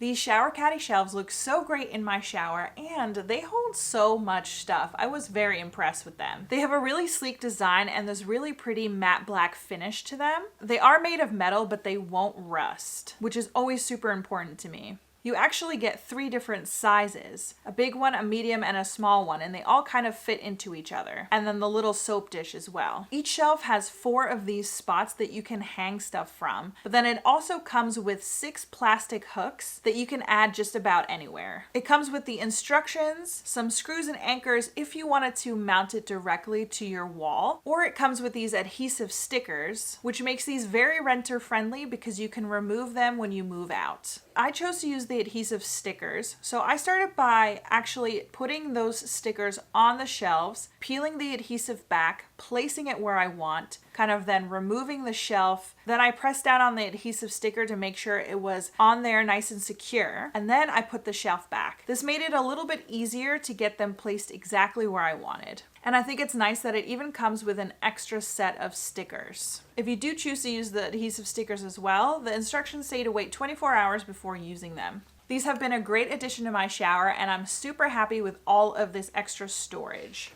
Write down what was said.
These shower caddy shelves look so great in my shower and they hold so much stuff. I was very impressed with them. They have a really sleek design and this really pretty matte black finish to them. They are made of metal, but they won't rust, which is always super important to me. You actually get 3 different sizes, a big one, a medium, and a small one, and they all kind of fit into each other. And then the little soap dish as well. Each shelf has 4 of these spots that you can hang stuff from, but then it also comes with 6 plastic hooks that you can add just about anywhere. It comes with the instructions, some screws and anchors if you wanted to mount it directly to your wall, or it comes with these adhesive stickers, which makes these very renter friendly because you can remove them when you move out. I chose to use the adhesive stickers, so I started by actually putting those stickers on the shelves, peeling the adhesive back, placing it where I want, kind of then removing the shelf. Then I pressed down on the adhesive sticker to make sure it was on there nice and secure, and then I put the shelf back. This made it a little bit easier to get them placed exactly where I wanted. And I think it's nice that it even comes with an extra set of stickers. If you do choose to use the adhesive stickers as well, the instructions say to wait 24 hours before using them. These have been a great addition to my shower and I'm super happy with all of this extra storage.